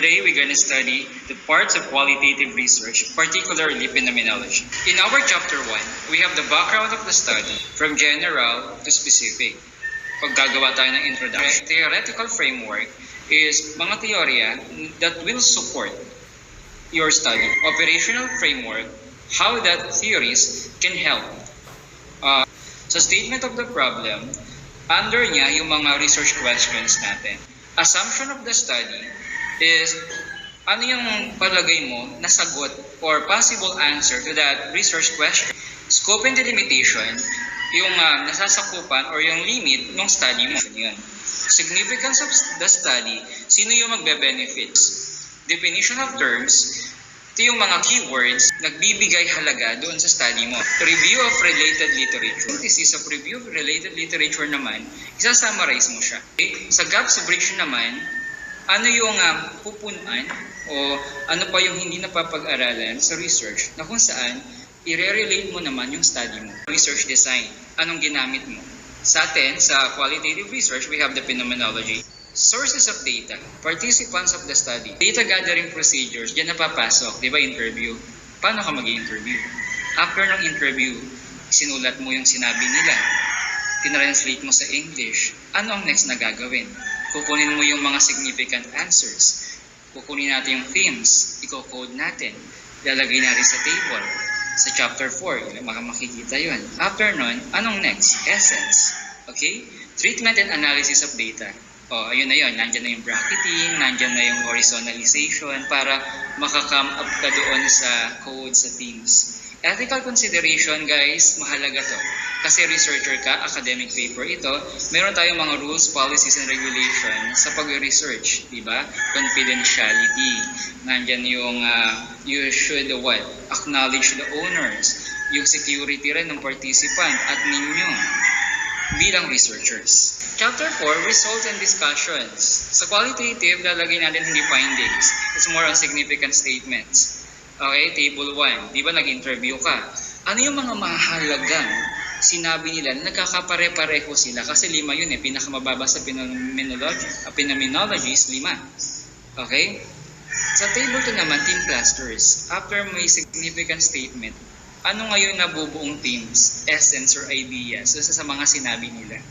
Today, we're going to study the parts of qualitative research, particularly phenomenology. In our chapter 1, we have the background of the study from general to specific. Pag gagawa tayo ng introduction, theoretical framework is mga teorya that will support your study. Operational framework, how that theories can help. Sa statement of the problem, under niya yung mga research questions natin. Assumption of the study is ano yung palagay mo na sagot or possible answer to that research question. Scope and delimitation, yung nasasakupan or yung limit ng study mo. Yun. Significance of the study, sino yung magbe-benefits. Definition of terms, ito yung mga keywords nagbibigay halaga doon sa study mo. Review of related literature. Synthesis of review of related literature naman, isa-summarize mo siya. Okay? Sa gaps bridge naman, ano yung pupunan o ano pa yung hindi napapag-aralan sa research na kung saan i-relate mo naman yung study mo. Research design, anong ginamit mo? Sa atin, sa qualitative research, we have the phenomenology. Sources of data, participants of the study, data gathering procedures, dyan napapasok, di ba interview? Paano ka mag-interview? After ng interview, sinulat mo yung sinabi nila, tinranslate mo sa English, ano ang next na gagawin? Kukunin mo yung mga significant answers. Kukunin natin yung themes. Iko-code natin. Lalagay natin sa table. Sa chapter 4, makikita yun. After nun, anong next? Essence. Okay? Treatment and analysis of data. O, ayun na yun. Nandyan na yung bracketing, nandyan na yung horizontalization para makakome up ka doon sa code, sa themes. Ethical consideration, guys, mahalaga to. Kasi researcher ka, academic paper ito, meron tayong mga rules, policies, and regulations sa pag-research, di ba? Confidentiality. Nandyan yung you should acknowledge the owners, yung security rin ng participant at ninyo bilang researchers. Chapter 4, results and discussions. Sa qualitative, lalagay natin hindi findings. It's more on significant statements. Okay, table 1. Di ba nag-interview ka? Ano yung mga mahalagang sinabi nila na nagkakapare-pareho sila? Kasi 5 yun eh. Pinakamababa sa phenomenology is 5. Okay? Sa table 2 naman, team clusters. After may significant statement, ano ngayon nabubuong themes, essence, or ideas sa mga sinabi nila?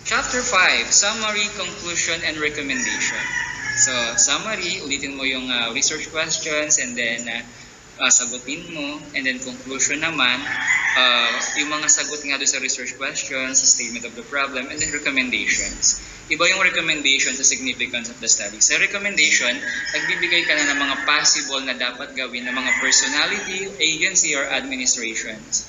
Chapter 5, summary, conclusion, and recommendation. So, summary, ulitin mo yung research questions and then sagutin mo. And then conclusion naman, yung mga sagot nga doon sa research questions, sa statement of the problem, and then recommendations. Iba yung recommendation sa significance of the study. Sa recommendation, nagbibigay ka na ng mga possible na dapat gawin ng mga personality, agency, or administrations.